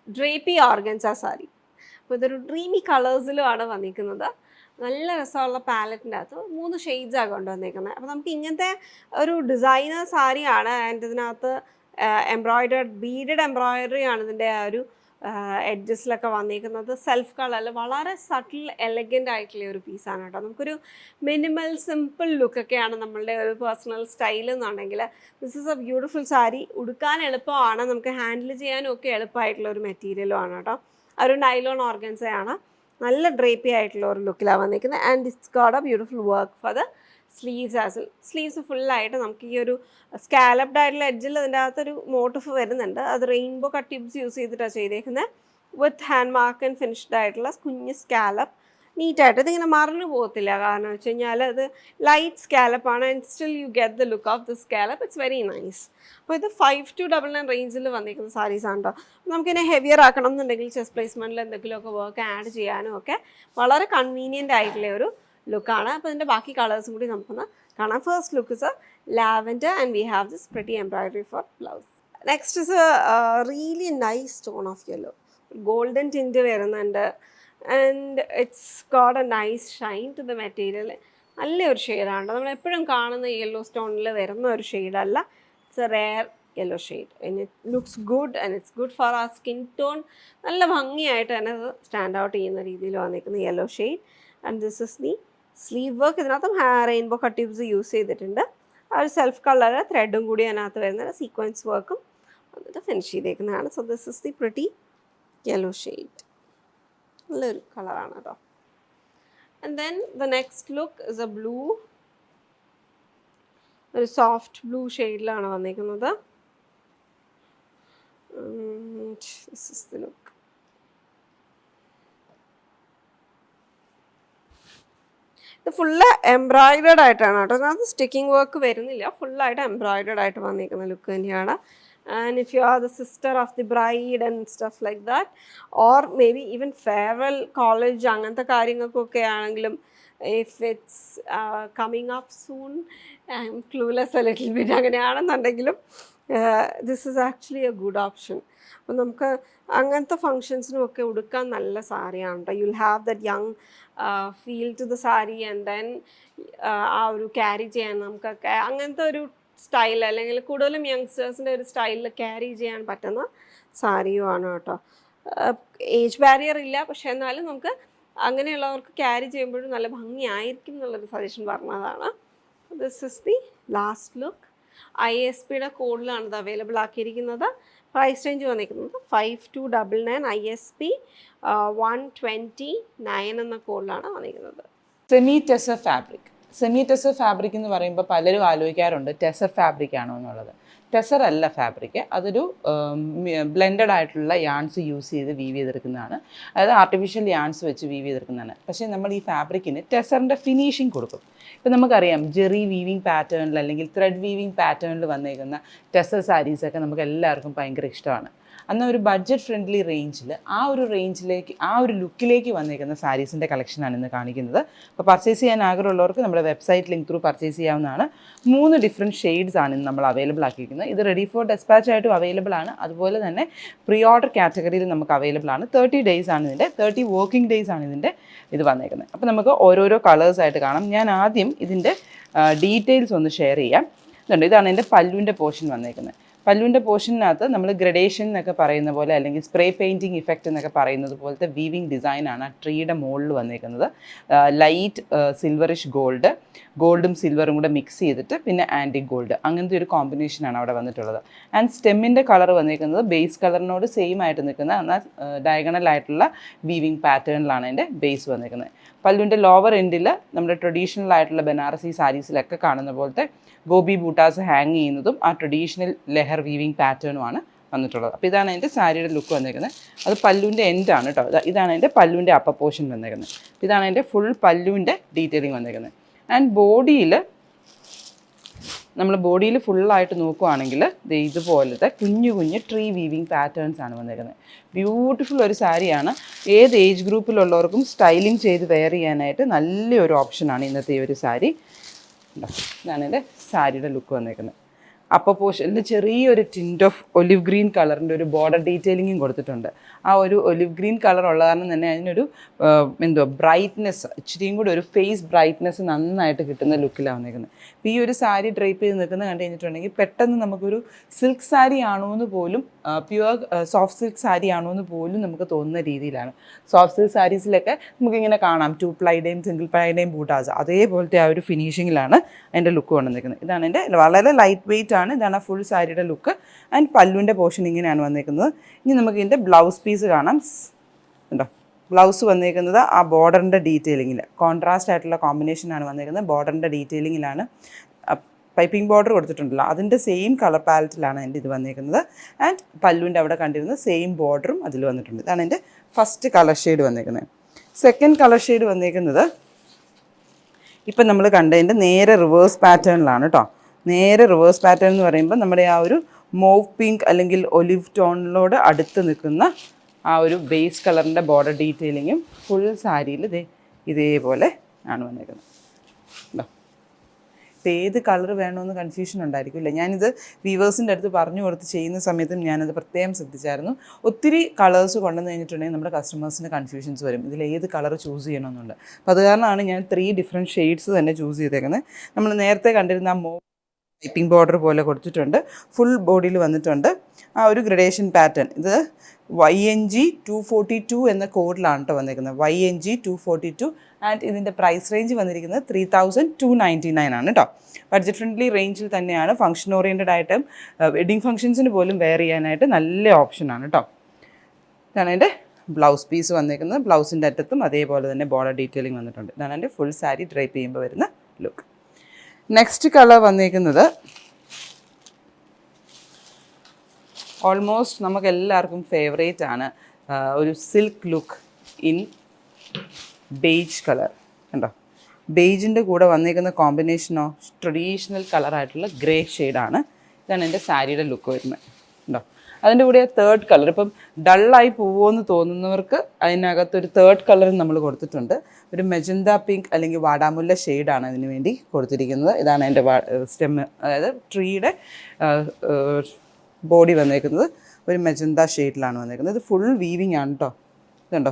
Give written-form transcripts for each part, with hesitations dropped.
ഡ്രേപ്പി organza sari. അപ്പോൾ ഇതൊരു dreamy കളേഴ്സിലുമാണ് വന്നിരിക്കുന്നത്. നല്ല രസമുള്ള പാലറ്റിൻ്റെ അകത്ത് 3 ഷെയ്ഡ്സാണ് കൊണ്ടുവന്നിരിക്കുന്നത്. അപ്പോൾ നമുക്ക് ഇങ്ങനത്തെ ഒരു ഡിസൈനർ സാരിയാണ്. ആൻഡ് ഇതിനകത്ത് എംബ്രോയിഡേഡ് ബീഡഡ് എംബ്രോയിഡറി ആണ് ഇതിൻ്റെ ആ ഒരു എഡ്ജസിലൊക്കെ വന്നിരിക്കുന്നത്. സെൽഫ് കളറിൽ വളരെ സട്ടിൽ എലഗൻ്റ് ആയിട്ടുള്ള ഒരു പീസാണ് കേട്ടോ. നമുക്കൊരു മിനിമൽ സിമ്പിൾ ലുക്കൊക്കെയാണ് നമ്മളുടെ ഒരു പേഴ്സണൽ സ്റ്റൈൽ എന്നുണ്ടെങ്കിൽ this is a beautiful sari. ഉടുക്കാൻ എളുപ്പമാണ്, നമുക്ക് ഹാൻഡിൽ ചെയ്യാനും ഒക്കെ എളുപ്പമായിട്ടുള്ള ഒരു മെറ്റീരിയലും ആണ് കേട്ടോ. ഒരു നൈലോൺ ഓർഗൻസയാണ്. നല്ല ഡ്രേപ്പി ആയിട്ടുള്ള ഒരു ലുക്കിലാണ് വന്നിരിക്കുന്നത്. And it's got A beautiful work for the sleeves as well. Sleeves ഫുള്ളായിട്ട് നമുക്ക് ഈ ഒരു സ്കാലപ്ഡ് ആയിട്ടുള്ള എഡ്ജിൽ ഇതിൻ്റെ അകത്തൊരു മോട്ടിഫ് വരുന്നുണ്ട്. അത് റെയിൻബോ കട്ട് ടിപ്സ് യൂസ് ചെയ്തിട്ടാണ് ചെയ്തേക്കുന്നത്. വിത്ത് ഹാൻഡ് മാർക്ക് ആൻഡ് ഫിനിഷ്ഡ് ആയിട്ടുള്ള കുഞ്ഞ് സ്കാലപ്പ് നീറ്റായിട്ട്. ഇതിങ്ങനെ മറന്നു പോകത്തില്ല, കാരണം വെച്ച് കഴിഞ്ഞാൽ അത് ലൈറ്റ് സ്കാലപ്പാണ്. And still you get the look of the scallop. It's very nice. അപ്പോൾ ഇത് 5299 റേഞ്ചിൽ വന്നിരിക്കുന്ന സാരീസാണ് കേട്ടോ. നമുക്കിതിനെ ഹെവിയർ ആക്കണം എന്നുണ്ടെങ്കിൽ ചെസ്റ്റ് പ്ലേസ്മെൻറ്റിൽ എന്തെങ്കിലുമൊക്കെ വർക്ക് ആഡ് ചെയ്യാനും ഒക്കെ വളരെ കൺവീനിയൻ്റ് ആയിട്ടുള്ള ഒരു ലുക്കാണ്. അപ്പോൾ ഇതിൻ്റെ ബാക്കി കളേഴ്സും കൂടി നമുക്കൊന്ന് കാണാം. First look is A lavender and we have this pretty embroidery for blouse. Next is a really nice tone of yellow. Golden tint വരുന്നുണ്ട്. And it's got a nice shine to the material. നല്ലൊരു ഷെയ്ഡാണ്. നമ്മൾ എപ്പോഴും കാണുന്ന yellow സ്റ്റോണിൽ വരുന്ന ഒരു ഷെയ്ഡല്ല. It's a rare yellow shade and it looks good and it's good for our skin tone. നല്ല ഭംഗിയായിട്ട് തന്നെ അത് സ്റ്റാൻഡ് ഔട്ട് ചെയ്യുന്ന രീതിയിൽ വന്നിരിക്കുന്ന yellow shade. And this is the sleeve work. ഇതിനകത്തും റെയിൻബോ കട്ട് ടിപ്സ് യൂസ് ചെയ്തിട്ടുണ്ട്. ആ ഒരു സെൽഫ് കളർ ത്രെഡും കൂടി അതിനകത്ത് വരുന്നത് സീക്വൻസ് വർക്കും വന്നിട്ട് ഫിനിഷ് ചെയ്തേക്കുന്നതാണ്. So this is the pretty yellow shade. നല്ലൊരു കളറാണ് കേട്ടോ. And then the next look is a blue. ഒരു സോഫ്റ്റ് ബ്ലൂ ഷെയ്ഡിലാണ് വന്നിരിക്കുന്നത്. This is the look. ഇത് ഫുള്ള് എംബ്രോയിഡേഡ് ആയിട്ടാണ് കേട്ടോ. അതിനകത്ത് സ്റ്റിക്കിംഗ് വർക്ക് വരുന്നില്ല. ഫുള്ളായിട്ട് എംബ്രോയിഡേഡ് ആയിട്ട് വന്നിരിക്കുന്ന ലുക്ക് തന്നെയാണ്. And if you are the sister of the bride and stuff like that, or maybe even farewell, college അങ്ങനത്തെ കാര്യങ്ങൾക്കൊക്കെ ആണെങ്കിലും, if it's coming up soon, I'm clueless a little bit, അങ്ങനെയാണെന്നുണ്ടെങ്കിലും this is actually a good option. അപ്പം നമുക്ക് അങ്ങനത്തെ ഫങ്ഷൻസിനും ഒക്കെ ഉടുക്കാൻ നല്ല സാരിയാണ് കേട്ടോ. You will have that young feel to the sari. And then ആ ഒരു ക്യാരി ചെയ്യാൻ നമുക്കൊക്കെ അങ്ങനത്തെ ഒരു സ്റ്റൈൽ, അല്ലെങ്കിൽ കൂടുതലും യങ്സ്റ്റേഴ്സിൻ്റെ ഒരു സ്റ്റൈലിൽ ക്യാരി ചെയ്യാൻ പറ്റുന്ന സാരിയുമാണ് കേട്ടോ. ഏജ് ബാരിയർ ഇല്ല, പക്ഷേ എന്നാലും നമുക്ക് അങ്ങനെയുള്ളവർക്ക് ക്യാരി ചെയ്യുമ്പോഴും നല്ല ഭംഗിയായിരിക്കും എന്നുള്ളൊരു സജഷൻ പറഞ്ഞതാണ്. This is the last look. ISPയുടെ കോഡിലാണ് ഇത് അവൈലബിൾ ആക്കിയിരിക്കുന്നത്. പ്രൈസ് റേഞ്ച് വന്നിരിക്കുന്നത് 5299. ISP 129 എന്ന കോഡിലാണ് വന്നിരിക്കുന്നത്. Semi tussar fabric. Semi tussar fabric എന്ന് പറയുമ്പോൾ പലരും ആലോചിക്കാറുണ്ട് ടെസർ ഫാബ്രിക് ആണോ എന്നുള്ളത്. ടെസർ അല്ല ഫാബ്രിക്, അതൊരു ബ്ലെൻഡഡ് ആയിട്ടുള്ള യാൺസ് യൂസ് ചെയ്ത് വീവ് ചെയ്തെടുക്കുന്നതാണ്. അതായത് ആർട്ടിഫിഷ്യൽ യാൺസ് വെച്ച് വീവ് ചെയ്തെടുക്കുന്നതാണ്. പക്ഷേ നമ്മൾ ഈ ഫാബ്രിക്കിന് ടെസറിൻ്റെ ഫിനിഷിങ് കൊടുക്കും. ഇപ്പം നമുക്കറിയാം ജെറി വീവിങ് പാറ്റേണിൽ അല്ലെങ്കിൽ ത്രെഡ് വീവിങ് പാറ്റേണിൽ വന്നേക്കുന്ന ടെസർ സാരീസൊക്കെ നമുക്ക് എല്ലാവർക്കും ഭയങ്കര ഇഷ്ടമാണ്. എന്നാൽ ഒരു ബഡ്ജറ്റ് ഫ്രണ്ട്ലി റേഞ്ചിൽ ആ ഒരു റേഞ്ചിലേക്ക്, ആ ഒരു ലുക്കിലേക്ക് വന്നിരിക്കുന്ന സാരീസിൻ്റെ കളക്ഷനാണ് ഇന്ന് കാണിക്കുന്നത്. അപ്പോൾ പർച്ചേസ് ചെയ്യാൻ ആഗ്രഹമുള്ളവർക്ക് നമ്മുടെ വെബ്സൈറ്റ് ലിങ്ക് ത്രൂ പർച്ചേസ് ചെയ്യാവുന്നതാണ്. 3 ഡിഫറെൻറ്റ് ഷെയ്ഡ്സ് ആണ് ഇന്ന് നമ്മൾ അവൈലബിൾ ആക്കിയിരിക്കുന്നത്. ഇത് റെഡി ഫോർ ഡെസ്പാച്ച് ആയിട്ടും അവൈലബിൾ ആണ്. അതുപോലെ തന്നെ പ്രീ ഓർഡർ കാറ്റഗറിയിൽ നമുക്ക് അവൈലബിൾ ആണ്. 30 ഡേയ്സ് ആണ് ഇതിൻ്റെ, 30 വർക്കിംഗ് ഡേയ്സ് ആണ് ഇതിൻ്റെ ഇത് വന്നേക്കുന്നത്. അപ്പോൾ നമുക്ക് ഓരോരോ കളേഴ്സായിട്ട് കാണാം. ഞാൻ ആദ്യം ഇതിൻ്റെ ഡീറ്റെയിൽസ് ഒന്ന് ഷെയർ ചെയ്യാം. ഇതാണ് എൻ്റെ പല്ലുവിൻ്റെ പോർഷൻ വന്നേക്കുന്നത്. പല്ലുവിൻ്റെ പോർഷനകത്ത് നമ്മൾ ഗ്രഡേഷൻ എന്നൊക്കെ പറയുന്ന പോലെ, അല്ലെങ്കിൽ സ്പ്രേ പെയിൻറ്റിങ് ഇഫക്റ്റ് എന്നൊക്കെ പറയുന്നത് പോലത്തെ വീവിങ് ഡിസൈനാണ് ആ ട്രീയുടെ മുകളിൽ വന്നേക്കുന്നത്. ലൈറ്റ് സിൽവറിഷ് ഗോൾഡും സിൽവറും കൂടെ മിക്സ് ചെയ്തിട്ട് പിന്നെ ആൻറ്റിക് ഗോൾഡ്, അങ്ങനത്തെ ഒരു കോമ്പിനേഷനാണ് അവിടെ വന്നിട്ടുള്ളത്. ആൻഡ് സ്റ്റെമ്മിൻ്റെ കളർ വന്നിരിക്കുന്നത് ബേസ് കളറിനോട് സെയിം ആയിട്ട് നിൽക്കുന്ന, എന്നാൽ ഡയഗണൽ ആയിട്ടുള്ള വീവിങ് പാറ്റേണിലാണ് അതിൻ്റെ ബേസ് വന്നിരിക്കുന്നത്. പല്ലുവിൻ്റെ ലോവർ എൻഡിൽ നമ്മുടെ ട്രഡീഷണൽ ആയിട്ടുള്ള ബനാറസി സാരീസിലൊക്കെ കാണുന്ന പോലത്തെ ഗോബി ബൂട്ടാസ് ഹാങ് ചെയ്യുന്നതും ആ ട്രഡീഷണൽ ലെഹർ വീവിങ് പാറ്റേണുമാണ് വന്നിട്ടുള്ളത്. അപ്പോൾ ഇതാണ് അതിൻ്റെ സാരിയുടെ ലുക്ക് വന്നിരിക്കുന്നത്. അത് പല്ലുവിൻ്റെ എൻഡാണ് കേട്ടോ. ഇതാണ് അതിൻ്റെ പല്ലുവിൻ്റെ അപ്പർ പോർഷൻ വന്നിരിക്കുന്നത്. ഇതാണ് അതിൻ്റെ ഫുൾ പല്ലുവിൻ്റെ ഡീറ്റെയിലിംഗ് വന്നിരിക്കുന്നത്. ആൻഡ് ബോഡിയിൽ ഫുള്ളായിട്ട് നോക്കുകയാണെങ്കിൽ ഇതുപോലത്തെ കുഞ്ഞു ട്രീ വീവിങ് പാറ്റേൺസ് ആണ് വന്നിരിക്കുന്നത്. ബ്യൂട്ടിഫുൾ ഒരു സാരിയാണ്. ഏത് ഏജ് ഗ്രൂപ്പിലുള്ളവർക്കും സ്റ്റൈലിംഗ് ചെയ്ത് വെയർ ചെയ്യാനായിട്ട് നല്ലൊരു ഓപ്ഷനാണ് ഇന്നത്തെ ഈ ഒരു സാരി. ഇതാണ് എൻ്റെ സാരിയുടെ ലുക്ക് വന്നിരിക്കുന്നത്. അപ്പർ പോർഷനിൽ ചെറിയൊരു ടിൻറ്റ് ഓഫ് ഒലിവ് ഗ്രീൻ കളറിൻ്റെ ഒരു ബോർഡർ ഡീറ്റെയിലിങ്ങും കൊടുത്തിട്ടുണ്ട്. ആ ഒരു ഒലിവ് ഗ്രീൻ കളർ ഉള്ള കാരണം തന്നെ അതിനൊരു എന്തോ ബ്രൈറ്റ്നെസ്, ഇച്ചിരിയും കൂടി ഒരു ഫേസ് ബ്രൈറ്റ്നെസ് നന്നായിട്ട് കിട്ടുന്ന ലുക്കിലാണ് വന്നിരിക്കുന്നത്. അപ്പോൾ ഈ ഒരു സാരി ഡ്രൈപ്പ് ചെയ്ത് നിൽക്കുന്നത് കണ്ടു കഴിഞ്ഞിട്ടുണ്ടെങ്കിൽ പെട്ടെന്ന് നമുക്കൊരു സിൽക്ക് സാരി ആണോ എന്ന് പോലും, പ്യുവർ സോഫ്റ്റ് സിൽക്ക് സാരി ആണോ എന്ന് പോലും നമുക്ക് തോന്നുന്ന രീതിയിലാണ്. സോഫ്റ്റ് സിൽക്ക് സാരീസിലൊക്കെ നമുക്കിങ്ങനെ കാണാം 2 പ്ലൈയുടെയും സിംഗിൾ പ്ലൈയുടെയും ബൂട്ടാസ്, അതേപോലത്തെ ആ ഒരു ഫിനിഷിങ്ങിലാണ് അതിൻ്റെ ലുക്ക് വന്നിരിക്കുന്നത്. ഇതാണ് എൻ്റെ വളരെ ലൈറ്റ് വെയിറ്റ് ആണ്. ഇതാണ് ഫുൾ സാരിയുടെ ലുക്ക്. ആൻഡ് പല്ലുവിൻ്റെ പോർഷൻ ഇങ്ങനെയാണ് വന്നിരിക്കുന്നത്. ഇനി നമുക്ക് ഇതിൻ്റെ ബ്ലൗസ് പീസ് കാണാം. ഉണ്ടോ, ബ്ലൗസ് വന്നിരിക്കുന്നത് ആ ബോർഡറിൻ്റെ ഡീറ്റെയിലിങ്ങിൽ കോൺട്രാസ്റ്റ് ആയിട്ടുള്ള കോമ്പിനേഷനാണ് വന്നിരിക്കുന്നത്. ബോർഡറിൻ്റെ ഡീറ്റെയിലിങ്ങിലാണ് പൈപ്പിംഗ് ബോർഡർ കൊടുത്തിട്ടുണ്ടല്ലോ, അതിൻ്റെ സെയിം കളർ പാലറ്റിലാണ് എൻ്റെ ഇത് വന്നിരിക്കുന്നത്. ആൻഡ് പല്ലുവിൻ്റെ അവിടെ കണ്ടിരുന്ന സെയിം ബോർഡറും അതിൽ വന്നിട്ടുണ്ട്. ഇതാണ് എൻ്റെ ഫസ്റ്റ് കളർ ഷെയ്ഡ് വന്നിരിക്കുന്നത്. സെക്കൻഡ് കളർ ഷെയ്ഡ് വന്നിരിക്കുന്നത് ഇപ്പം നമ്മൾ കണ്ടതിൻ്റെ നേരെ റിവേഴ്സ് പാറ്റേണിലാണ് കേട്ടോ. നേരെ റിവേഴ്സ് പാറ്റേൺ എന്ന് പറയുമ്പോൾ നമ്മുടെ ആ ഒരു മോവ് പിങ്ക് അല്ലെങ്കിൽ ഒലിവ് ടോണിനോട് അടുത്ത് നിൽക്കുന്ന ആ ഒരു ബേസ് കളറിൻ്റെ ബോർഡർ ഡീറ്റെയിലിങ്ങും ഫുൾ സാരിയിൽ ഇതേപോലെ ആണ് വന്നിരിക്കുന്നത്. ഉണ്ടോ, ഇപ്പം ഏത് കളർ വേണമെന്ന് കൺഫ്യൂഷൻ ഉണ്ടായിരിക്കില്ല. ഞാനിത് വീവേഴ്സിൻ്റെ അടുത്ത് പറഞ്ഞു കൊടുത്ത് ചെയ്യുന്ന സമയത്തും ഞാനത് പ്രത്യേകം ശ്രദ്ധിച്ചായിരുന്നു. ഒത്തിരി കളേഴ്സ് കൊണ്ടുവന്ന് കഴിഞ്ഞിട്ടുണ്ടെങ്കിൽ നമ്മുടെ കസ്റ്റമേഴ്സിന് കൺഫ്യൂഷൻസ് വരും, ഇതിൽ ഏത് കളർ ചൂസ് ചെയ്യണമെന്നുണ്ട്. അപ്പോൾ അത് കാരണമാണ് ഞാൻ 3 ഡിഫറെൻറ്റ് ഷെയ്ഡ്സ് തന്നെ ചൂസ് ചെയ്തേക്കുന്നത്. നമ്മൾ നേരത്തെ കണ്ടിരുന്ന ആ പൈപ്പിംഗ് ബോർഡർ പോലെ കൊടുത്തിട്ടുണ്ട്, ഫുൾ ബോഡിയിൽ വന്നിട്ടുണ്ട് ആ ഒരു ഗ്രഡേഷൻ പാറ്റേൺ. ഇത് YNG 242 എന്ന കോഡിലാണ് കേട്ടോ വന്നിരിക്കുന്നത്, YNG 242. ആൻഡ് ഇതിൻ്റെ പ്രൈസ് റേഞ്ച് വന്നിരിക്കുന്നത് 3299 ആണ് കേട്ടോ. ബഡ്ജറ്റ് ഫ്രണ്ട്ലി റേഞ്ചിൽ തന്നെയാണ്. ഫംഗ്ഷൻ ഓറിയൻറ്റഡ് ആയിട്ടും വെഡിങ് ഫംഗ്ഷൻസിന് പോലും വെയർ ചെയ്യാനായിട്ട് നല്ല ഓപ്ഷനാണ് കേട്ടോ. ഇതാണ് എൻ്റെ ബ്ലൗസ് പീസ് വന്നിരിക്കുന്നത്. ബ്ലൗസിൻ്റെ അറ്റത്തും അതേപോലെ തന്നെ ബോർഡർ ഡീറ്റെയിലിംഗ് വന്നിട്ടുണ്ട്. ഇതാണ് എൻ്റെ ഫുൾ സാരി ഡ്രൈപ്പ് ചെയ്യുമ്പോൾ വരുന്ന ലുക്ക്. നെക്സ്റ്റ് കളർ വന്നിരിക്കുന്നത് ഓൾമോസ്റ്റ് നമുക്ക് എല്ലാവർക്കും ഫേവറേറ്റ് ആണ്, ഒരു silk look in beige colour. കണ്ടോ, ബേജിൻ്റെ കൂടെ വന്നിരിക്കുന്ന കോമ്പിനേഷനോ ട്രഡീഷണൽ കളറായിട്ടുള്ള ഗ്രേ ഷെയ്ഡാണ്. ഇതാണ് എൻ്റെ സാരിയുടെ ലുക്ക് വരുന്നത്. ഉണ്ടോ, അതിൻ്റെ കൂടെ തേർഡ് കളർ, ഇപ്പം ഡള്ളായി പോവുമെന്ന് തോന്നുന്നവർക്ക് അതിനകത്തൊരു തേർഡ് കളർ നമ്മൾ കൊടുത്തിട്ടുണ്ട്. ഒരു മെജന്ത പിങ്ക് അല്ലെങ്കിൽ വാടാമുല്ല ഷെയ്ഡാണ് അതിന് വേണ്ടി കൊടുത്തിരിക്കുന്നത്. ഇതാണ് എൻ്റെ സ്റ്റെമ്മ്, അതായത് ട്രീയുടെ ബോഡി വന്നേക്കുന്നത് ഒരു മെജന്ത ഷെയ്ഡിലാണ് വന്നേക്കുന്നത്. ഇത് ഫുൾ വീവിങ് ആണ് കേട്ടോ. ഇതുണ്ടോ,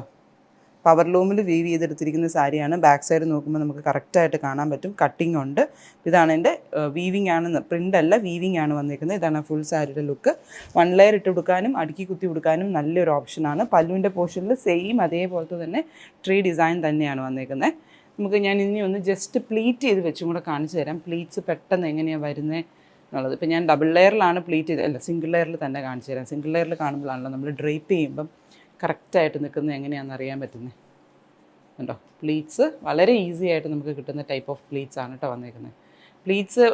പവർ ലൂമിൽ വീവ് ചെയ്തെടുത്തിരിക്കുന്ന സാരിയാണ്. ബാക്ക് സൈഡ് നോക്കുമ്പോൾ നമുക്ക് കറക്റ്റായിട്ട് കാണാൻ പറ്റും, കട്ടിങ് ഉണ്ട്. ഇതാണ് എൻ്റെ വീവിങ് ആണ്, പ്രിൻ്റ് അല്ല, വീവിങ് ആണ് വന്നിരിക്കുന്നത്. ഇതാണ് ഫുൾ സാരിയുടെ ലുക്ക്. 1 ലെയർ ഇട്ട് കൊടുക്കാനും അടുക്കി കുത്തി കൊടുക്കാനും നല്ലൊരു ഓപ്ഷനാണ്. പല്ലുവിൻ്റെ പോർഷനിൽ സെയിം അതേപോലത്തെ തന്നെ ട്രീ ഡിസൈൻ തന്നെയാണ് വന്നിരിക്കുന്നത്. നമുക്ക് ഞാൻ ഇനി ഒന്ന് ജസ്റ്റ് പ്ലീറ്റ് ചെയ്ത് വെച്ചും കൂടെ കാണിച്ചു തരാം, പ്ലീറ്റ്സ് പെട്ടെന്ന് എങ്ങനെയാണ് വരുന്നത് എന്നുള്ളത്. ഇപ്പം ഞാൻ ഡബിൾ ലെയറിലാണ് പ്ലീറ്റ് ചെയ്ത്, അല്ല സിംഗിൾ ലെയറിൽ തന്നെ കാണിച്ചു തരാം. സിംഗിൾ ലെയറിൽ കാണുമ്പോഴാണല്ലോ നമ്മൾ ഡ്രൈപ്പ് ചെയ്യുമ്പം കറക്റ്റായിട്ട് നിൽക്കുന്നത് എങ്ങനെയാണെന്ന് അറിയാൻ പറ്റുന്നത്. കണ്ടോ, പ്ലീറ്റ്സ് വളരെ ഈസി ആയിട്ട് നമുക്ക് കിട്ടുന്ന ടൈപ്പ് ഓഫ് പ്ലീറ്റ്സ് ആണ് കേട്ടോ വന്നിരിക്കുന്നത്. പ്ലീറ്റ്സ്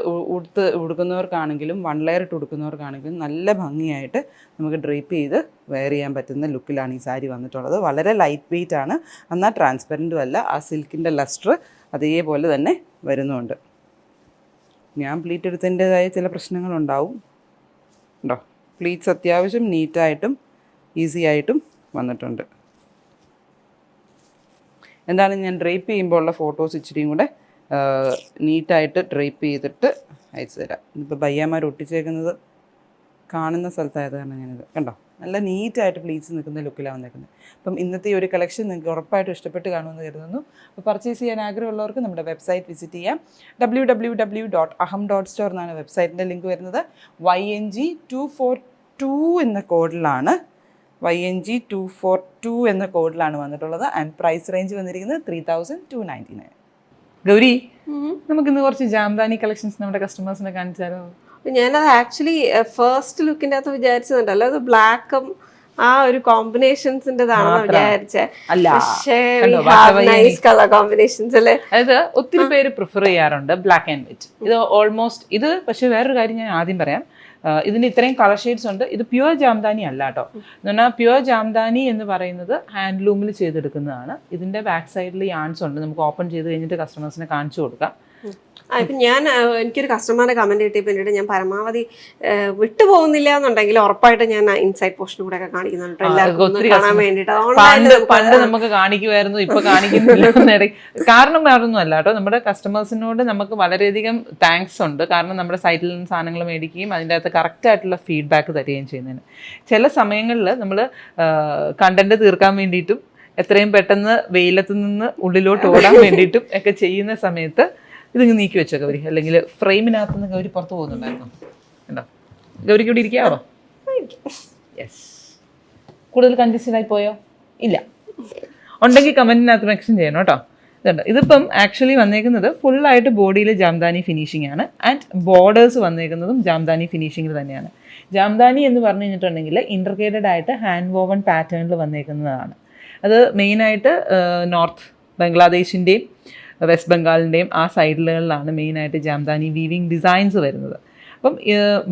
ഉടുക്കുന്നവർക്കാണെങ്കിലും 1 ലെയർ ഇട്ട് ഉടുക്കുന്നവർക്കാണെങ്കിലും നല്ല ഭംഗിയായിട്ട് നമുക്ക് ഡ്രൈപ്പ് ചെയ്ത് വെയർ ചെയ്യാൻ പറ്റുന്ന ലുക്കിലാണ് ഈ സാരി വന്നിട്ടുള്ളത്. വളരെ ലൈറ്റ് വെയിറ്റ് ആണ്, എന്നാൽ ട്രാൻസ്പെറൻറ്റും അല്ല. ആ സിൽക്കിൻ്റെ ലസ്റ്റർ അതേപോലെ തന്നെ വരുന്നുണ്ട്. ഞാൻ പ്ലീറ്റ് എടുത്തതിൻ്റെതായ ചില പ്രശ്നങ്ങളുണ്ടാവും. ഉണ്ടോ, പ്ലീറ്റ്സ് അത്യാവശ്യം നീറ്റായിട്ടും ഈസി ആയിട്ടും വന്നിട്ടുണ്ട്. എന്തായാലും ഞാൻ ഡ്രൈപ്പ് ചെയ്യുമ്പോൾ ഉള്ള ഫോട്ടോസ് ഇച്ചിരിയും കൂടെ നീറ്റായിട്ട് ഡ്രൈപ്പ് ചെയ്തിട്ട് അയച്ചു തരാം. ഇതിപ്പോൾ ബയ്യാമാർ ഒട്ടിച്ചേക്കുന്നത് കാണുന്ന സ്ഥലത്തായത് കാരണം ഞാനിത് കണ്ടോ, നല്ല നീറ്റായിട്ട് പ്ലീറ്റ്സ് നിൽക്കുന്ന ലുക്കിലാണ് വന്നേക്കുന്നത്. അപ്പം ഇന്നത്തെ ഈ ഒരു കളക്ഷൻ നിങ്ങൾക്ക് ഉറപ്പായിട്ടും ഇഷ്ടപ്പെട്ട് കാണുമെന്ന് കരുതുന്നു. അപ്പോൾ പർച്ചേസ് ചെയ്യാൻ ആഗ്രഹമുള്ളവർക്ക് നമ്മുടെ വെബ്സൈറ്റ് വിസിറ്റ് ചെയ്യാം. www.aham.store എന്നാണ് വെബ്സൈറ്റിൻ്റെ ലിങ്ക് വരുന്നത്. YNG 242 എന്ന കോഡിലാണ്, YNG 242 എന്ന കോഡിലാണ് വന്നിട്ടുള്ളത്. ആൻഡ് പ്രൈസ് റേഞ്ച് വന്നിരിക്കുന്നത് 3299. ഗൗരി, നമുക്കിന്ന് കുറച്ച് ജാംദാനി കളക്ഷൻസ് നമ്മുടെ കസ്റ്റമേഴ്സിനെ കാണിച്ചാലോ? ഞാനത് ആക്ച്വലി ഫസ്റ്റ് ലുക്കിൻ്റെ അകത്ത് വിചാരിച്ചതുണ്ടല്ലോ, അത് ബ്ലാക്കും ആ ഒരു കോമ്പിനേഷൻസിൻ്റെതാണെന്ന് വിചാരിച്ചേ. പക്ഷേ നൈസ് കളർ കോമ്പിനേഷൻസ് അല്ലേ. അതായത് ഒത്തിരി പേര് പ്രിഫർ ചെയ്യാറുണ്ട് ബ്ലാക്ക് ആൻഡ് വൈറ്റ്. ഇത് ഓൾമോസ്റ്റ് ഇത്, പക്ഷേ വേറൊരു കാര്യം ഞാൻ ആദ്യം പറയാം, ഇതിന് ഇത്രയും കളർ ഷെയ്ഡ്സ് ഉണ്ട്. ഇത് പ്യുവർ ജാംദാനി അല്ല കേട്ടോ. എന്ന് പറഞ്ഞാൽ പ്യുവർ ജാംദാനി എന്ന് പറയുന്നത് ഹാൻഡ്ലൂമിൽ ചെയ്തെടുക്കുന്നതാണ്. ഇതിൻ്റെ ബാക്ക് സൈഡിൽ യാൺസ് ഉണ്ട്, നമുക്ക് ഓപ്പൺ ചെയ്ത് കഴിഞ്ഞിട്ട് കസ്റ്റമേഴ്സിനെ കാണിച്ചു കൊടുക്കാം. ഇപ്പം എനിക്കൊരു കസ്റ്റമറുടെ കമന്റ് കിട്ടിയപ്പോൾ പിന്നീട് ഞാൻ പരമാവധി വിട്ടുപോകുന്നില്ല എന്നുണ്ടെങ്കിൽ ഉറപ്പായിട്ട് ഞാൻ ഇൻസൈഡ് പോർഷൻ കൂടെ ഒക്കെ കാണിക്കുന്നുണ്ട് എല്ലാവർക്കും ഒന്ന് കാണാൻ വേണ്ടിയിട്ട്. പണ്ട് നമുക്ക് കാണിക്കുമായിരുന്നു, ഇപ്പൊ കാണിക്കുന്നില്ല. കാരണം വേറൊന്നും അല്ല കേട്ടോ, നമ്മുടെ കസ്റ്റമേഴ്സിനോട് നമുക്ക് വളരെയധികം താങ്ക്സ് ഉണ്ട്. കാരണം നമ്മുടെ സൈറ്റിൽ നിന്ന് സാധനങ്ങൾ മേടിക്കുകയും അതിൻ്റെ അകത്ത് കറക്റ്റ് ആയിട്ടുള്ള ഫീഡ്ബാക്ക് തരികയും ചെയ്യുന്നതിന്. ചില സമയങ്ങളിൽ നമ്മൾ കണ്ടന്റ് തീർക്കാൻ വേണ്ടിയിട്ടും എത്രയും പെട്ടെന്ന് വെയിലത്ത് നിന്ന് ഉള്ളിലോട്ട് ഓടാൻ വേണ്ടിയിട്ടും ഒക്കെ ചെയ്യുന്ന സമയത്ത് ഇതിങ്ങ് നീക്കി വെച്ചോ ഗൗരി, അല്ലെങ്കിൽ ഫ്രെയിമിനകത്ത് നിന്ന് ഗൗരി പുറത്ത് പോകുന്നുണ്ടായിരുന്നു. ഉണ്ടോ ഗൗരിക്ക് ഇവിടെ ഇരിക്കാവോ? യെസ്. കൂടുതൽ കൺഫ്യൂസ്ഡ് ആയി പോയോ? ഇല്ല. ഉണ്ടെങ്കിൽ കമൻറ്റിനകത്ത് മെൻഷൻ ചെയ്യണം കേട്ടോ. ഇതുണ്ട്, ഇതിപ്പം ആക്ച്വലി വന്നേക്കുന്നത് ഫുള്ളായിട്ട് ബോഡിയിൽ ജാംദാനി ഫിനിഷിംഗ് ആണ്. ആൻഡ് ബോർഡേഴ്സ് വന്നേക്കുന്നതും ജാംദാനി ഫിനിഷിങ്ങിൽ തന്നെയാണ്. ജാംദാനി എന്ന് പറഞ്ഞു കഴിഞ്ഞിട്ടുണ്ടെങ്കിൽ ഇൻട്രിക്കേറ്റഡ് ആയിട്ട് ഹാൻഡ് വോവൺ പാറ്റേണിൽ വന്നേക്കുന്നതാണ്. അത് മെയിനായിട്ട് നോർത്ത് ബംഗ്ലാദേശിൻ്റെയും വെസ്റ്റ് ബംഗാളിൻ്റെയും ആ സൈഡിലുകളിലാണ് മെയിനായിട്ട് ജാംദാനി വീവിങ് ഡിസൈൻസ് വരുന്നത്. അപ്പം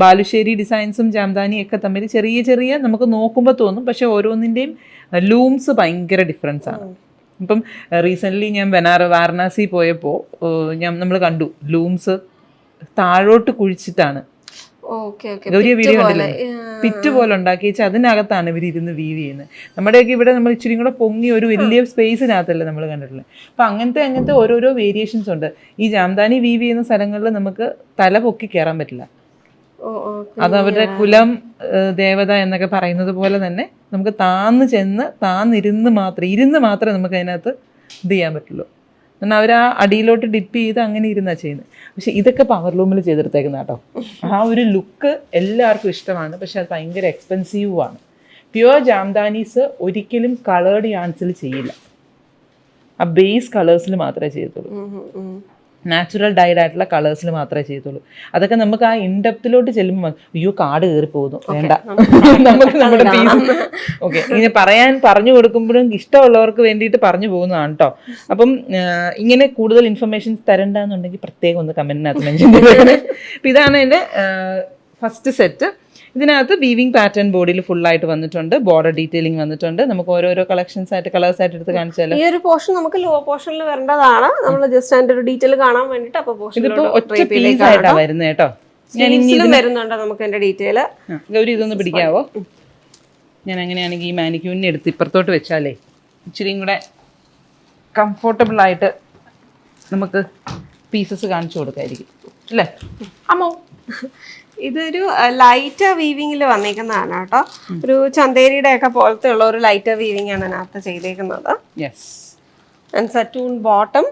ബാലുശ്ശേരി ഡിസൈൻസും ജാംദാനി ഒക്കെ തമ്മിൽ ചെറിയ ചെറിയ നമുക്ക് നോക്കുമ്പോൾ തോന്നും, പക്ഷേ ഓരോന്നിൻ്റെയും ലൂംസ് ഭയങ്കര ഡിഫറൻസ് ആണ്. ഇപ്പം റീസെൻ്റ്ലി ഞാൻ വാരണാസി പോയപ്പോൾ നമ്മൾ കണ്ടു ലൂംസ് താഴോട്ട് കുഴിച്ചിട്ടാണ്. ഗൗരിയ വീഡിയോ കണ്ടില്ലേ? പിറ്റ് പോലെ ഉണ്ടാക്കി വെച്ചാൽ അതിനകത്താണ് ഇവർ ഇരുന്ന് വീവ് ചെയ്യുന്നത്. നമ്മുടെയൊക്കെ ഇവിടെ നമ്മൾ ഇച്ചിരി കൂടെ പൊങ്ങി ഒരു വലിയ സ്പേസിനകത്തല്ലേ നമ്മൾ കണ്ടിട്ടുള്ളത്. അപ്പം അങ്ങനത്തെ ഓരോരോ വേരിയേഷൻസ് ഉണ്ട്. ഈ ജാംദാനി വീവ് ചെയ്യുന്ന സ്ഥലങ്ങളിൽ നമുക്ക് തല പൊക്കി കയറാൻ പറ്റില്ല. അത് അവരുടെ കുലം ദേവത എന്നൊക്കെ പറയുന്നത് പോലെ തന്നെ നമുക്ക് താന്ന് ചെന്ന് താന്നിരുന്ന് മാത്രമേ നമുക്ക് അതിനകത്ത് ഇത് ചെയ്യാൻ പറ്റുള്ളൂ. എന്നാൽ അവർ ആ അടിയിലോട്ട് ഡിപ്പ് ചെയ്ത് അങ്ങനെ ഇരുന്നാണ് ചെയ്യുന്നത്. പക്ഷെ ഇതൊക്കെ പവർലൂമിൽ ചെയ്തെടുത്തേക്കുന്ന കേട്ടോ. ആ ഒരു ലുക്ക് എല്ലാവർക്കും ഇഷ്ടമാണ്, പക്ഷെ അത് ഭയങ്കര എക്സ്പെൻസീവുമാണ്. പ്യുവർ ജാംദാനീസ് ഒരിക്കലും കളേർഡ് യാൻസിൽ ചെയ്യില്ല, ആ ബേസ് കളേഴ്സിൽ മാത്രമേ ചെയ്യത്തുള്ളൂ. നാച്ചുറൽ ഡൈഡ് ആയിട്ടുള്ള കളേഴ്സിൽ മാത്രമേ ചെയ്യത്തുള്ളൂ. അതൊക്കെ നമുക്ക് ആ ഇൻഡെപ്തിലോട്ട് ചെല്ലുമ്പോൾ അയ്യോ കാട് കയറി പോകുന്നു, വേണ്ട, നമുക്ക് നമ്മുടെ പീസ് ഓക്കെ ഇങ്ങനെ പറഞ്ഞു കൊടുക്കുമ്പോഴും ഇഷ്ടമുള്ളവർക്ക് വേണ്ടിയിട്ട് പറഞ്ഞു പോകുന്നതാണ് കേട്ടോ. അപ്പം ഇങ്ങനെ കൂടുതൽ ഇൻഫർമേഷൻസ് തരണ്ടെന്നുണ്ടെങ്കിൽ പ്രത്യേകം ഒന്ന് കമൻറ്റിനകത്ത് മെൻഷൻ ചെയ്തേക്കണേ. അപ്പം ഇതാണ് എൻ്റെ ഫസ്റ്റ് സെറ്റ്. ഇതിനകത്ത് വീവിങ് പാറ്റേൺ ബോഡിയിൽ ഫുള്ളായിട്ട് വന്നിട്ടുണ്ട്, ബോർഡർ ഡീറ്റെയിലിംഗ് വന്നിട്ടുണ്ട്. നമുക്ക് ഓരോരോ കളക്ഷൻസ് ആയിട്ട് കളേഴ്സ് ആയിട്ട് എടുത്ത് കാണിച്ചാൽ ഈ ഒരു പോർഷൻ നമുക്ക് ലോ പോർഷനിൽ വരേണ്ടതാണ്. നമ്മൾ ജസ്റ്റ് അതിന്റെ ഒരു ഡീറ്റെയിൽ കാണാൻ വേണ്ടിയിട്ട് അപ്പോൾ ഇതിപ്പോ ഒറ്റ പീസ് ആയിട്ടാണ് വരുന്നത് കേട്ടോ. ഞാൻ ഇനിയും വരുന്നുണ്ട് നമുക്ക് അതിന്റെ ഡീറ്റെയിൽ. ഗൗരി ഇതൊന്ന് പിടിക്കാവോ? ഞാൻ അങ്ങനെയാണെങ്കിൽ ഈ മാനിക്യൂരിനെ എടുത്ത് ഇപ്പുറത്തോട്ട് വെച്ചാലേ ഇച്ചിരിയും കൂടെ കംഫോർട്ടബിൾ ആയിട്ട് നമുക്ക് പീസസ് കാണിച്ചു കൊടുക്കായിരിക്കും അല്ലേ അമ്മോ? ഇതൊരു ലൈറ്റർ വീവിങ്ങിൽ വന്നേക്കുന്നതാണ് കേട്ടോ. ഒരു ചന്തേരിയുടെ ഒക്കെ പോലത്തെ ഉള്ള ഒരു ലൈറ്റർ വീവിങ് ആണ് അതിനകത്ത് ചെയ്തേക്കുന്നത്. സറ്റൂൺ ബോട്ടം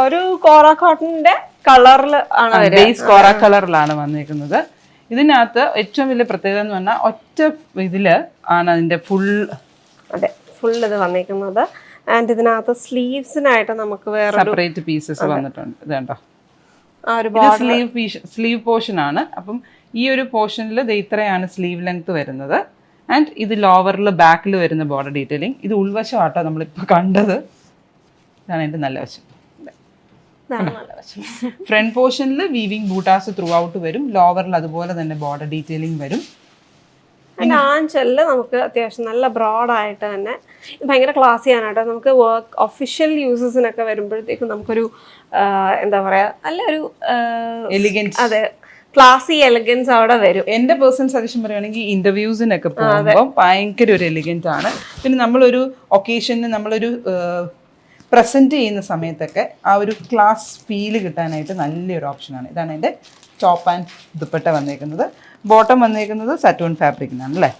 ഒരു കോറ കോട്ടന്റെ കളറിൽ ആണ്, ബേസ് കോറ കളറിലാണ് വന്നേക്കുന്നത്. ഇതിനകത്ത് ഏറ്റവും വലിയ പ്രത്യേകത എന്ന് പറഞ്ഞാൽ ഒറ്റ ഇതില് ആണ് അതിന്റെ ഫുൾ ഇത് വന്നേക്കുന്നത്. ആൻഡ് ഇതിനകത്ത് സ്ലീവ്സിനായിട്ട് നമുക്ക് വേറെ സെപ്പറേറ്റ് പീസസ് വന്നിട്ടുണ്ട്. ഇത് കണ്ടോ, സ്ലീവ് പോർഷൻ ആണ്. അപ്പം ഈ ഒരു പോർഷനിൽ ഇത്രയാണ് സ്ലീവ് ലെങ്ത് വരുന്നത്. ആൻഡ് ഇത് ലോവറിൽ ബാക്കിൽ വരുന്ന ബോർഡർ ഡീറ്റെയിലിംഗ്. ഇത് ഉൾവശമാട്ടോ നമ്മളിപ്പോൾ കണ്ടത്. ഇതാണ് എൻ്റെ നല്ല വശം. ഫ്രണ്ട് പോർഷനിൽ വീവിങ് ബൂട്ടാസ് ത്രൂ ഔട്ട് വരും, ലോവറിൽ അതുപോലെ തന്നെ ബോർഡർ ഡീറ്റെയിലിംഗ് വരും. ആഞ്ചലിൽ നമുക്ക് അത്യാവശ്യം നല്ല ബ്രോഡായിട്ട് തന്നെ ഭയങ്കര ക്ലാസ്സിയാണ് കേട്ടോ. നമുക്ക് വർക്ക് ഒഫീഷ്യൽ യൂസസിനൊക്കെ വരുമ്പോഴത്തേക്കും നമുക്കൊരു എന്താ പറയുക നല്ലൊരു എലിഗൻസ്, അതെ ക്ലാസി എലിഗൻസ് അവിടെ വരും. എൻ്റെ പേഴ്സണൽ സജഷൻ പറയുകയാണെങ്കിൽ ഇൻ്റർവ്യൂസിനൊക്കെ പോകുമ്പോൾ ഭയങ്കര ഒരു എലിഗൻ്റ് ആണ്. പിന്നെ നമ്മളൊരു ഒക്കേഷന് നമ്മളൊരു പ്രസൻറ്റ് ചെയ്യുന്ന സമയത്തൊക്കെ ആ ഒരു ക്ലാസ് ഫീല് കിട്ടാനായിട്ട് നല്ലൊരു ഓപ്ഷനാണ്. ഇതാണ് എൻ്റെ ടോപ്പ് ആൻഡ് ദുപ്പട്ട വന്നേക്കുന്നത്. ബോട്ടം വന്നേക്കുന്നത് സറ്റൂൺ ഫാബ്രിക്കിനാണ് അല്ലേ?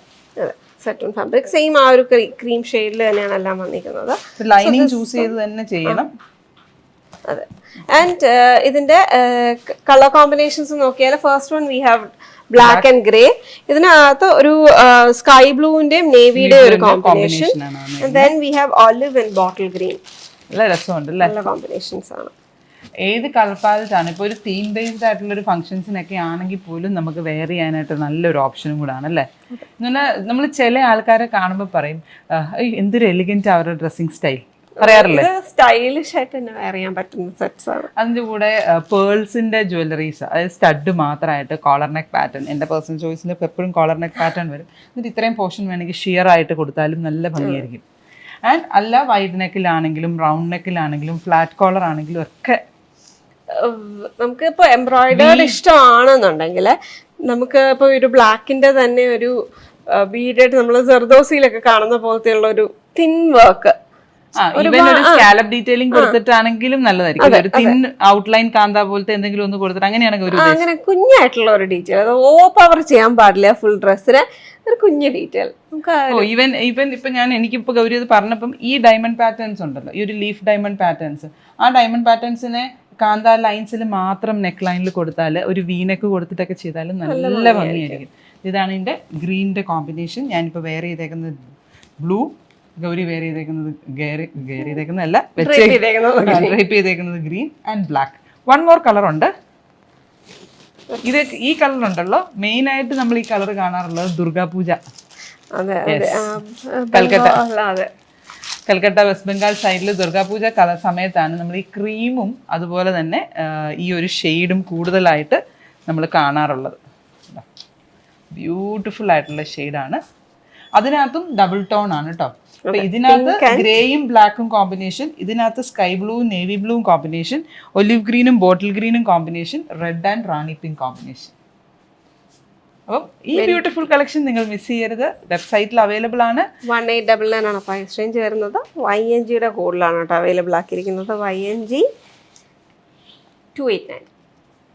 സറ്റൂൺ ഫാബ്രിക് സെയിം ആ ഒരു ക്രീം ഷെയ്ഡിൽ തന്നെയാണ് എല്ലാം വന്നിരിക്കുന്നത്. ലൈനിങ് ചൂസ് ചെയ്ത് തന്നെ ചെയ്യണം. അതെ. ആൻഡ് ഇതിന്റെ കളർ കോമ്പിനേഷൻസ് നോക്കിയാൽ first one we have black and grey. ഇതിനകത്ത് ഒരു സ്കൈ ബ്ലൂവിന്റെയും നേവിയുടെയും ഒരു combination. Then we have olive and bottle green. നല്ല രസമുണ്ട്, നല്ല കോമ്പിനേഷൻസ് ആണ്. ഏത് കളർ പാലറ്റാണ് ഇപ്പോൾ ഒരു തീം ബേസ്ഡ് ആയിട്ടുള്ള ഒരു ഫംഗ്ഷൻസിനൊക്കെ ആണെങ്കിൽ പോലും നമുക്ക് വെയർ ചെയ്യാനായിട്ട് നല്ലൊരു ഓപ്ഷനും കൂടാണ് അല്ലേ? നമ്മൾ ചില ആൾക്കാരെ കാണുമ്പോൾ പറയും എന്തൊരു എലിഗന്റ് അവരുടെ ഡ്രസ്സിങ് സ്റ്റൈൽ പറയാറില്ലേ? സ്റ്റൈലിഷ് ആയിട്ട് തന്നെ വെയർ ചെയ്യാൻ പറ്റുന്ന സെറ്റ്സ് ആണ്. അതിൻ്റെ കൂടെ പേൾസിന്റെ ജ്വല്ലറീസ്, അതായത് സ്റ്റഡ് മാത്രമായിട്ട് കോളർ നെക്ക് പാറ്റേൺ. എൻ്റെ പേഴ്സണൽ ചോയ്സിൽ എപ്പോഴും കോളർ നെക്ക് പാറ്റേൺ വരും. എന്നിട്ട് ഇത്രയും പോർഷൻ വേണമെങ്കിൽ ഷിയർ ആയിട്ട് കൊടുത്താലും നല്ല ഭംഗിയായിരിക്കും. ആൻഡ് അല്ല വൈഡ് നെക്കിലാണെങ്കിലും റൗണ്ട് നെക്കിലാണെങ്കിലും ഫ്ലാറ്റ് കോളർ ആണെങ്കിലും ഒക്കെ നമുക്ക് ഇപ്പോൾ എംബ്രോയിഡേർഡ് ഇഷ്ടമാണെന്നുണ്ടെങ്കിൽ നമുക്ക് ഇപ്പോൾ ഒരു ബ്ലാക്കിന്റെ തന്നെ ഒരു ബീഡായിട്ട് നമ്മൾ ജർദോസിയിലൊക്കെ കാണുന്ന പോലത്തെയുള്ള ഒരു തിൻ വർക്ക് ഈവൻ ഒരു സ്കാലപ്പ് ഡീറ്റെയിലിംഗ് കൊടുത്തിട്ടാണെങ്കിലും നല്ലതായിരിക്കും. ഒരു തിൻ ഔട്ട്ലൈൻ കാന്ത പോലത്തെ എന്തെങ്കിലും ഒന്ന് കൊടുത്തിട്ട് അങ്ങനെയാണെങ്കിൽ ഒരു അങ്ങനെ കുഞ്ഞായിട്ടുള്ള ഒരു ഡീറ്റെയിൽ, അത് ഓവർ പവർ ചെയ്യാൻ പാടില്ല ഫുൾ ഡ്രസ്സിന്, ഒരു കുഞ്ഞു ഡീറ്റെയിൽ നമുക്ക്. ഈവൻ ഇപ്പൊ എനിക്കിപ്പോ ഗൗരി അത് പറഞ്ഞപ്പം ഈ ഡയമണ്ട് പാറ്റേൺസ് ഉണ്ടല്ലോ, ഈ ഒരു ലീഫ് ഡയമണ്ട് പാറ്റേൺസ്, ആ ഡയമണ്ട് പാറ്റേൺസിനെ കാന്ത ലൈൻസിൽ മാത്രം നെക്ക് ലൈനിൽ കൊടുത്താൽ, ഒരു വീനെക്ക് കൊടുത്തിട്ടൊക്കെ ചെയ്താലും നല്ല ഭംഗിയായിരിക്കും. ഇതാണ് ഇതിന്റെ ഗ്രീനിന്റെ കോമ്പിനേഷൻ. ഞാനിപ്പോ വെയർ ചെയ്തേക്കുന്നത് ബ്ലൂ, ഗൗരി വെയർ ചെയ്തേക്കുന്നത് ഡ്രേപ്പ് ചെയ്തേക്കുന്നത് green and black. One more colour ഉണ്ട്. ഇത് ഈ കളർ ഉണ്ടല്ലോ, മെയിൻ ആയിട്ട് നമ്മൾ ഈ കളർ കാണാറുള്ളത് ദുർഗാപൂജ, കൽക്കട്ട വെസ്റ്റ് ബംഗാൾ സൈഡിൽ ദുർഗാപൂജ സമയത്താണ് നമ്മൾ ഈ ക്രീമും അതുപോലെ തന്നെ ഈ ഒരു ഷെയ്ഡും കൂടുതലായിട്ട് നമ്മൾ കാണാറുള്ളത്. ബ്യൂട്ടിഫുൾ ആയിട്ടുള്ള ഷെയ്ഡാണ്. അതിനകത്തും ഡബിൾ ടോൺ ആണ് കേട്ടോ. അപ്പൊ ഇതിനകത്ത് ഗ്രേയും ബ്ലാക്കും കോമ്പിനേഷൻ, ഇതിനകത്ത് സ്കൈ ബ്ലൂവും നേവി ബ്ലൂവും കോമ്പിനേഷൻ, ഒലിവ് ഗ്രീനും ബോട്ടിൽ ഗ്രീനും combination, red and Rani pink combination. അപ്പം ഈ ബ്യൂട്ടിഫുൾ കളക്ഷൻ നിങ്ങൾ മിസ് ചെയ്യരുത്. വെബ്സൈറ്റിൽ അവൈലബിൾ ആണ്. 1899 ആണ് പ്രൈസ് റേഞ്ച് വരുന്നത്. YNGയുടെ കോഡിലാണ് കേട്ടോ അവൈലബിൾ ആക്കിയിരിക്കുന്നത്. YNG 289.